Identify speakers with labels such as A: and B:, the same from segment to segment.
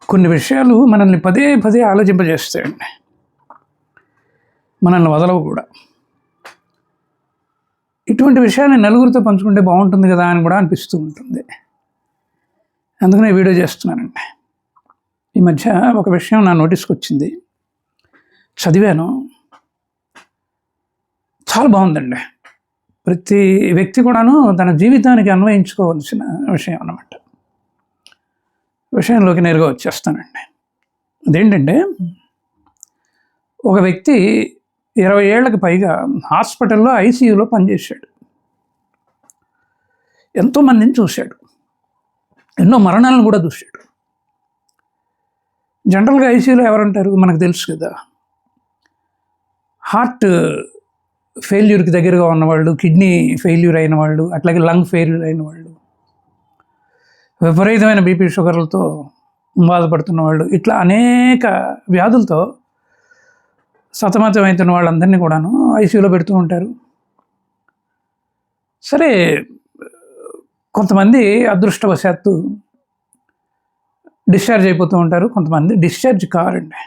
A: కొన్ని విషయాలు మనల్ని పదే పదే ఆలోచింపజేస్తాయండి, మనల్ని వదలవు కూడా. ఇటువంటి విషయాన్ని నలుగురితో పంచుకుంటే బాగుంటుంది కదా అని కూడా అనిపిస్తూ ఉంటుంది. అందుకనే వీడియో చేస్తున్నానండి. ఈ మధ్య ఒక విషయం నా నోటీస్కి వచ్చింది, చదివాను, చాలా బాగుందండి. ప్రతి వ్యక్తి కూడాను తన జీవితానికి అన్వయించుకోవాల్సిన విషయం అన్నమాట. విషయంలోకి నేరుగా వచ్చేస్తానండి. అదేంటంటే, ఒక వ్యక్తి 20 ఏళ్ళకి పైగా హాస్పిటల్లో ఐసీయూలో పనిచేశాడు. ఎంతోమందిని చూశాడు, ఎన్నో మరణాలను కూడా చూశాడు. జనరల్గా ఐసీయూలో ఎవరుంటారు మనకు తెలుసు కదా, హార్ట్ ఫెయిల్యూర్కి దగ్గరగా ఉన్నవాళ్ళు, కిడ్నీ ఫెయిల్యూర్ అయిన వాళ్ళు, అట్లాగే లంగ్ ఫెయిల్యూర్ అయిన వాళ్ళు, విపరీతమైన బీపీ షుగర్లతో బాధపడుతున్న వాళ్ళు, ఇట్లా అనేక వ్యాధులతో సతమతమవుతున్న వాళ్ళందరినీ కూడాను ఐసీయూలో పెడుతూ ఉంటారు. సరే, కొంతమంది అదృష్టవశాత్తు డిశ్చార్జ్ అయిపోతూ ఉంటారు, కొంతమంది డిశ్చార్జ్ కారండి,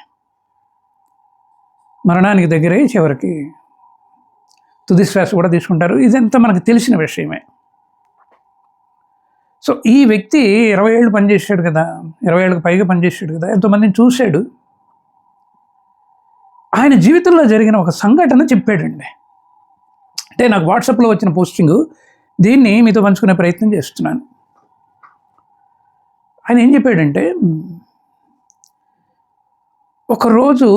A: మరణానికి దగ్గరై చివరికి తుది శ్వాస కూడా తీసుకుంటారు. ఇదంతా మనకు తెలిసిన విషయమే. సో ఈ వ్యక్తి 20 ఏళ్ళు పనిచేసాడు కదా, 20 ఏళ్ళకి పైగా పనిచేసాడు కదా, ఎంతోమందిని చూశాడు. ఆయన జీవితంలో జరిగిన ఒక సంఘటన చెప్పాడండి. అంటే నాకు వాట్సాప్లో వచ్చిన పోస్టింగు, దీన్ని మీతో పంచుకునే ప్రయత్నం చేస్తున్నాను. ఆయన ఏం చెప్పాడంటే, ఒకరోజు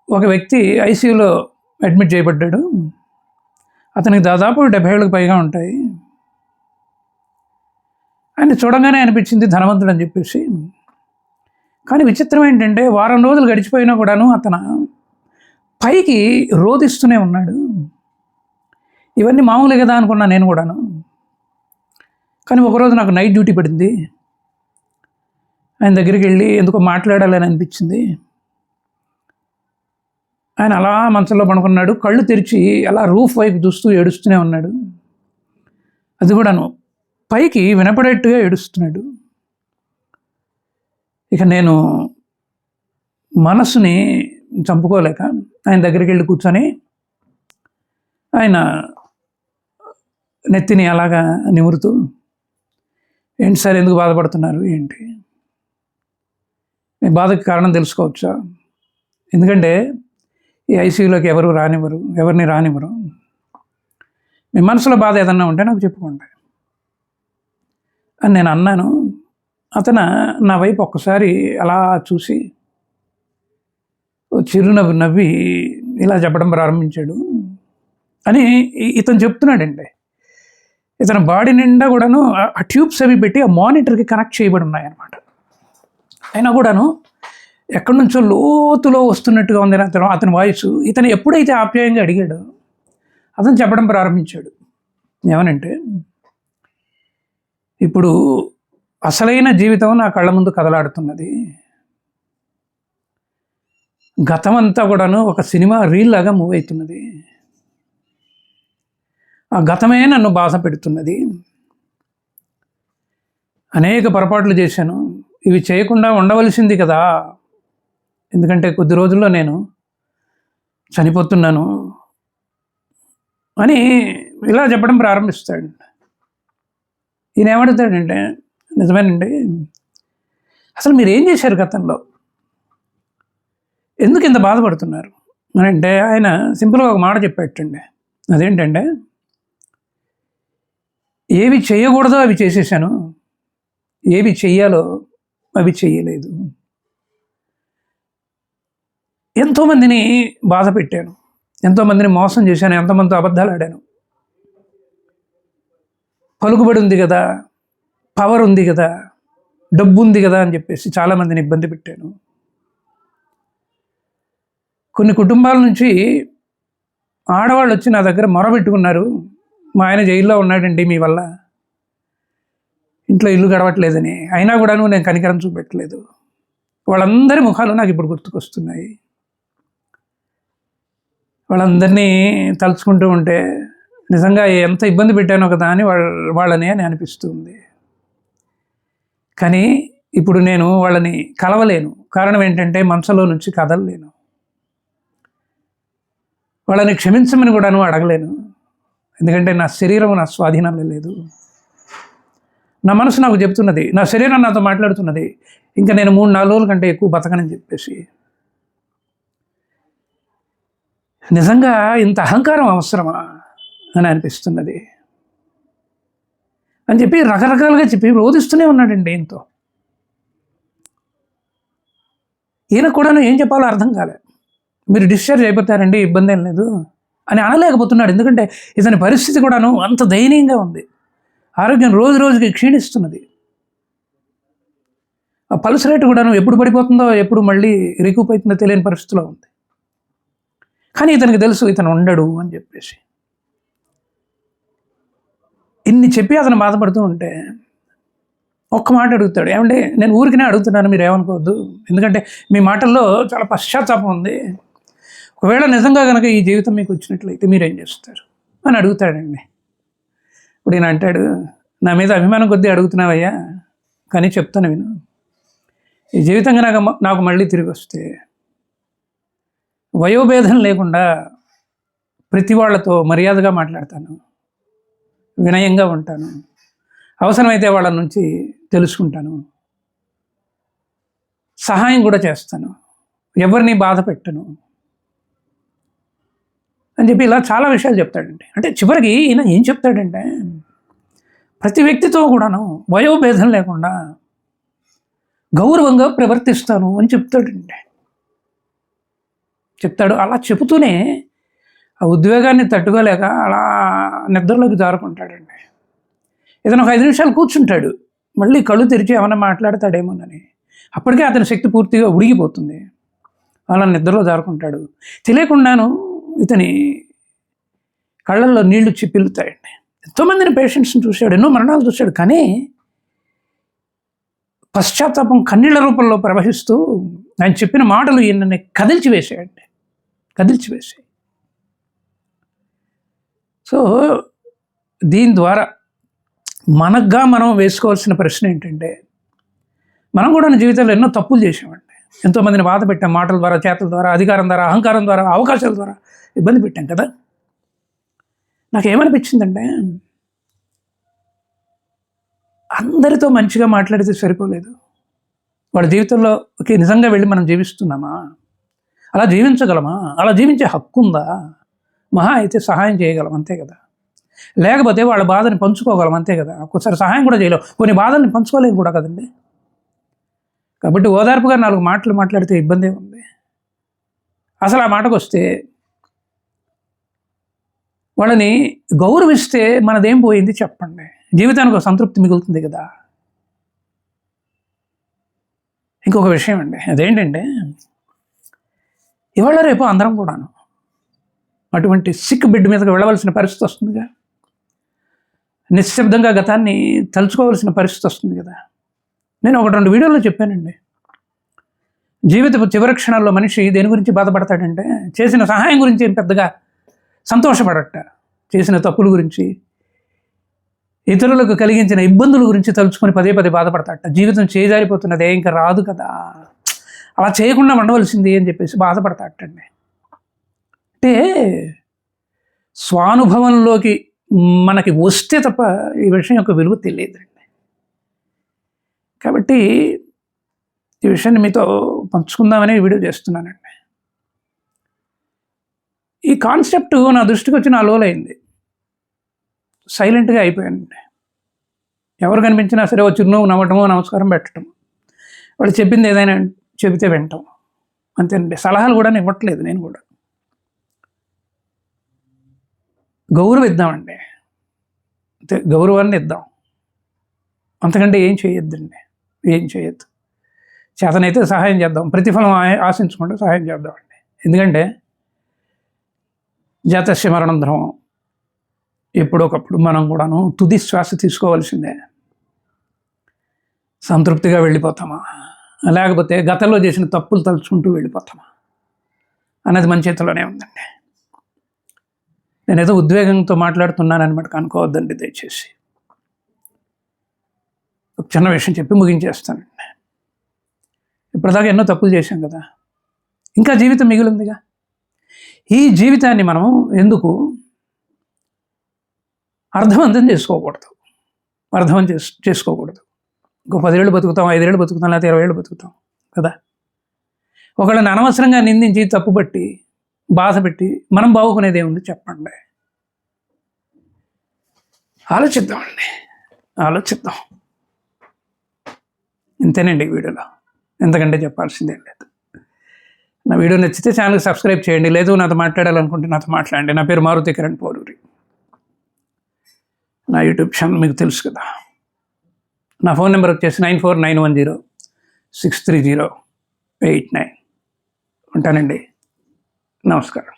A: ఒక వ్యక్తి ఐసీయూలో అడ్మిట్ చేయబడ్డాడు. అతనికి దాదాపు 70 ఏళ్ళకి పైగా ఉంటాయి. ఆయన చూడగానే అనిపించింది ధనవంతుడు అని చెప్పేసి. కానీ విచిత్రం ఏంటంటే, వారం రోజులు గడిచిపోయినా కూడాను అతను పైకి రోదిస్తూనే ఉన్నాడు. ఇవన్నీ మామూలే కదా అనుకున్నా నేను కూడాను. కానీ ఒకరోజు నాకు నైట్ డ్యూటీ పడింది. ఆయన దగ్గరికి వెళ్ళి ఎందుకో మాట్లాడాలని అనిపించింది. ఆయన అలా మంచంలో పడుకున్నాడు, కళ్ళు తెరిచి అలా రూఫ్ వైపు చూస్తూ ఏడుస్తూనే ఉన్నాడు. అది కూడాను పైకి వినపడేట్టుగా ఏడుస్తున్నాడు. ఇక నేను మనసుని చంపుకోలేక ఆయన దగ్గరికి వెళ్ళి కూర్చొని ఆయన నెత్తిని అలాగా నిమురుతూ, ఏంటి సార్ ఎందుకు బాధపడుతున్నారు, ఏంటి మీ బాధకి కారణం తెలుసుకోవచ్చా? ఎందుకంటే ఈ ఐసీయూలోకి ఎవరిని రానివ్వరు. మీ మనసులో బాధ ఏదన్నా ఉంటే నాకు చెప్పుకోండి అని నేను అన్నాను. అతను నా వైపు ఒక్కసారి అలా చూసి చిరునవ్వు నవ్వి ఇలా చెప్పడం ప్రారంభించాడు. అని ఇతను చెప్తున్నాడండి. ఇతని బాడీ నిండా కూడాను ఆ ట్యూబ్స్ అవి పెట్టి ఆ మానిటర్కి కనెక్ట్ చేయబడి ఉన్నాయన్నమాట. అయినా కూడాను ఎక్కడి నుంచో లోతులో వస్తున్నట్టుగా ఉంది అతని వాయిస్. ఇతను ఎప్పుడైతే ఆప్యాయంగా అడిగాడో అతను చెప్పడం ప్రారంభించాడు. ఏమనంటే, ఇప్పుడు అసలైన జీవితం నా కళ్ళ ముందు కదలాడుతున్నది. గతం అంతా కూడాను ఒక సినిమా రీల్ లాగా మూవ్ అవుతున్నది. ఆ గతమే నన్ను బాధ పెడుతున్నది. అనేక పొరపాట్లు చేశాను, ఇవి చేయకుండా ఉండవలసింది కదా, ఎందుకంటే కొద్ది రోజుల్లో నేను చనిపోతున్నాను అని ఇలా చెప్పడం ప్రారంభిస్తాడు. ఈయన ఏమడుగుతాడంటే, నిజమేనండి, అసలు మీరు ఏం చేశారు గతంలో, ఎందుకు ఇంత బాధపడుతున్నారు అని అంటే ఆయన సింపుల్గా ఒక మాట చెప్పేటండి. అదేంటంటే, ఏవి చేయకూడదో అవి చేసేసాను, ఏవి చెయ్యాలో అవి చెయ్యలేదు. ఎంతోమందిని బాధ పెట్టాను, ఎంతోమందిని మోసం చేశాను, ఎంతోమందితో అబద్ధాలు ఆడాను. పలుకుబడి ఉంది కదా, పవర్ ఉంది కదా, డబ్బు ఉంది కదా అని చెప్పేసి చాలామందిని ఇబ్బంది పెట్టాను. కొన్ని కుటుంబాల నుంచి ఆడవాళ్ళు వచ్చి నా దగ్గర మొరబెట్టుకున్నారు, మా ఆయన జైల్లో ఉన్నాడండి మీ వల్ల, ఇంట్లో ఇల్లు గడవట్లేదని. అయినా కూడాను నేను కనికరం చూపెట్టలేదు. వాళ్ళందరి ముఖాలు నాకు ఇప్పుడు గుర్తుకొస్తున్నాయి. వాళ్ళందరినీ తలుచుకుంటూ ఉంటే నిజంగా ఎంత ఇబ్బంది పెట్టానో కదా అని వాళ్ళని అని అనిపిస్తుంది. కానీ ఇప్పుడు నేను వాళ్ళని కలవలేను. కారణం ఏంటంటే మనసులో నుంచి కదలలేను. వాళ్ళని క్షమించమని కూడాను అడగలేను. ఎందుకంటే నా శరీరం నా స్వాధీనంలో లేదు. నా మనసు నాకు చెప్తున్నది, నా శరీరం నాతో మాట్లాడుతున్నది, ఇంకా నేను 3-4 రోజుల కంటే ఎక్కువ బతకనని చెప్పేసి. నిజంగా ఇంత అహంకారం అవసరమా అని అనిపిస్తున్నది అని చెప్పి రకరకాలుగా చెప్పి రోధిస్తూనే ఉన్నాడండి. ఈయనతో ఈయన కూడాను ఏం చెప్పాలో అర్థం కాలే. మీరు డిశ్చార్జ్ అయిపోతారండి, ఇబ్బంది ఏం లేదు అని అనలేకపోతున్నాడు. ఎందుకంటే ఇతని పరిస్థితి కూడాను అంత దయనీయంగా ఉంది. ఆరోగ్యం రోజు రోజుకి క్షీణిస్తున్నది. ఆ పల్స్ రేట్ కూడాను ఎప్పుడు పడిపోతుందో, ఎప్పుడు మళ్ళీ రికూప్ అవుతుందో తెలియని పరిస్థితిలో ఉంది. కానీ ఇతనికి తెలుసు ఇతను ఉండడు అని చెప్పేసి. ఇన్ని చెప్పి అతను బాధపడుతూ ఉంటే ఒక్క మాట అడుగుతాడు, ఏమంటే నేను ఊరికినే అడుగుతున్నాను, మీరు ఏమనుకోవద్దు, ఎందుకంటే మీ మాటల్లో చాలా పశ్చాత్తాపం ఉంది. ఒకవేళ నిజంగా కనుక ఈ జీవితం మీకు వచ్చినట్లయితే మీరేం చేస్తారు అని అడుగుతాడండి. ఇప్పుడు ఈయన అంటాడు, నా మీద అభిమానం కొద్దీ అడుగుతున్నావయ్యా, కానీ చెప్తాను విను. ఈ జీవితం కనుక నాకు మళ్ళీ తిరిగి వస్తే వయోభేదం లేకుండా ప్రతి వాళ్ళతో మర్యాదగా మాట్లాడతాను, వినయంగా ఉంటాను, అవసరమైతే వాళ్ళ నుంచి తెలుసుకుంటాను, సహాయం కూడా చేస్తాను, ఎవరిని బాధ పెట్టను అని చెప్పి ఇలా చాలా విషయాలు చెప్తాడండి. అంటే చివరికి ఈయన ఏం చెప్తాడంటే, ప్రతి వ్యక్తితో కూడాను వయోభేదం లేకుండా గౌరవంగా ప్రవర్తిస్తాను అని చెప్తాడండి. చెప్తాడు. అలా చెబుతూనే ఆ ఉద్వేగాన్ని తట్టుకోలేక అలా నిద్రలోకి జారుకుంటాడండి. ఇతను ఒక 5 నిమిషాలు కూర్చుంటాడు, మళ్ళీ కళ్ళు తెరిచి ఏమైనా మాట్లాడతాడేమోనని. అప్పటికే అతని శక్తి పూర్తిగా ఉడిగిపోతుంది. అలా నిద్రలో జారుకుంటాడు. తెలియకుండాను ఇతని కళ్ళల్లో నీళ్లు చిప్పిల్లుతాయండి. ఎంతోమందిని పేషెంట్స్ని చూశాడు, ఎన్నో మరణాలు చూశాడు, కానీ పశ్చాత్తాపం కన్నీళ్ల రూపంలో ప్రవహిస్తూ ఆయన చెప్పిన మాటలు ఈయనని కదిల్చివేసాయండి, కదిల్చివేసాయి. సో దీని ద్వారా మనకుగా మనం వేసుకోవాల్సిన ప్రశ్న ఏంటంటే, మనం కూడా జీవితంలో ఎన్నో తప్పులు చేసామండి. ఎంతోమందిని బాధ పెట్టాం, మాటల ద్వారా, చేతల ద్వారా, అధికారం ద్వారా, అహంకారం ద్వారా, అవకాశాల ద్వారా ఇబ్బంది పెట్టాం కదా. నాకేమనిపించిందంటే, అందరితో మంచిగా మాట్లాడితే సరిపోలేదు. వాళ్ళ జీవితంలోకి నిజంగా వెళ్ళి మనం జీవిస్తున్నామా, అలా జీవించగలమా, అలా జీవించే హక్కు ఉందా? మహా అయితే సహాయం చేయగలం, అంతే కదా. లేకపోతే వాళ్ళ బాధని పంచుకోగలం, అంతే కదా. ఒక్కోసారి సహాయం కూడా చేయలేం, కొన్ని బాధల్ని పంచుకోలేము కూడా కదండి. కాబట్టి ఓదార్పుగా 4 మాటలు మాట్లాడితే ఇబ్బంది ఉంది. అసలు ఆ మాటకు వస్తే వాళ్ళని గౌరవిస్తే మనదేం పోయింది చెప్పండి. జీవితానికి ఒక సంతృప్తి మిగులుతుంది కదా. ఇంకొక విషయం అండి, అదేంటంటే ఇవాళ రేపు అందరం కూడాను అటువంటి సిక్ బెడ్ మీదకి వెళ్ళవలసిన పరిస్థితి వస్తుందిగా. నిశ్శబ్దంగా గతాన్ని తలుచుకోవాల్సిన పరిస్థితి వస్తుంది కదా. నేను 1-2 వీడియోల్లో చెప్పానండి, జీవితపు చివరి క్షణాల్లో మనిషి దేని గురించి బాధపడతాడంటే, చేసిన సహాయం గురించి ఏం పెద్దగా సంతోషపడట, చేసిన తప్పుల గురించి, ఇతరులకు కలిగించిన ఇబ్బందుల గురించి తలుచుకొని పదే పదే బాధపడతాడట. జీవితం చేజారిపోతున్నదే, ఇంకా రాదు కదా, అలా చేయకుండా ఉండవలసింది అని చెప్పేసి బాధపడతాడటండి. అంటే స్వానుభవంలోకి మనకి వస్తే తప్ప ఈ విషయం యొక్క విలువ తెలియదండి. కాబట్టి ఈ విషయాన్ని మీతో పంచుకుందామని వీడియో చేస్తున్నానండి. ఈ కాన్సెప్ట్ నా దృష్టికి వచ్చి 4 రోజులు అయింది. సైలెంట్గా అయిపోయానండి. ఎవరు కనిపించినా సరే వచ్చి నువ్వు నవ్వటమో, నమస్కారం పెట్టడం, వాళ్ళు చెప్పింది ఏదైనా చెబితే వింటాం, అంతేనండి. సలహాలు కూడా ఇవ్వట్లేదు. నేను కూడా గౌరవిద్దామండి, అంతే, గౌరవాన్ని ఇద్దాం, అంతకంటే ఏం చేయొద్దండి, ఏం చేయొద్దు. చేతనైతే సహాయం చేద్దాం, ప్రతిఫలం ఆశించుకుంటే సహాయం చేద్దామండి. ఎందుకంటే జాతస్య మరణం ధర్మం, ఎప్పుడొకప్పుడు మనం కూడాను తుది శ్వాస తీసుకోవాల్సిందే. సంతృప్తిగా వెళ్ళిపోతామా, లేకపోతే గతంలో చేసిన తప్పులు తలుచుకుంటూ వెళ్ళిపోతామా అన్నది మన చేతిలోనే ఉందండి. నేనేదో ఉద్వేగంతో మాట్లాడుతున్నాను అనమాట అనుకోవద్దండి దయచేసి. ఒక చిన్న విషయం చెప్పి ముగించేస్తానండి. ఇప్పటిదాకా ఎన్నో తప్పులు చేశాం కదా, ఇంకా జీవితం మిగిలిందిగా. ఈ జీవితాన్ని మనం ఎందుకు అర్థవంతం చేసుకోకూడదు, చేసుకోకూడదు. ఇంకో 10 ఏళ్ళు బతుకుతాం, 5 ఏళ్ళు బతుకుతాం, లేకపోతే 20 ఏళ్ళు బతుకుతాం కదా. ఒకళ్ళని అనవసరంగా నిందించి తప్పుపట్టి బాధ పెట్టి మనం బాగుకునేది ఏముంది చెప్పండి. ఆలోచిద్దాం. ఇంతేనండి ఈ వీడియోలో, ఎంతకంటే చెప్పాల్సిందేం లేదు. నా వీడియో నచ్చితే ఛానల్కి సబ్స్క్రైబ్ చేయండి, లేదు నాతో మాట్లాడాలనుకుంటే నాతో మాట్లాడండి. నా పేరు మారుతి కిరణ్ పోరూరి. నా యూట్యూబ్ ఛానల్ మీకు తెలుసు కదా. నా ఫోన్ నెంబర్ వచ్చేసి 9491063089. ఉంటానండి. నమస్కారం.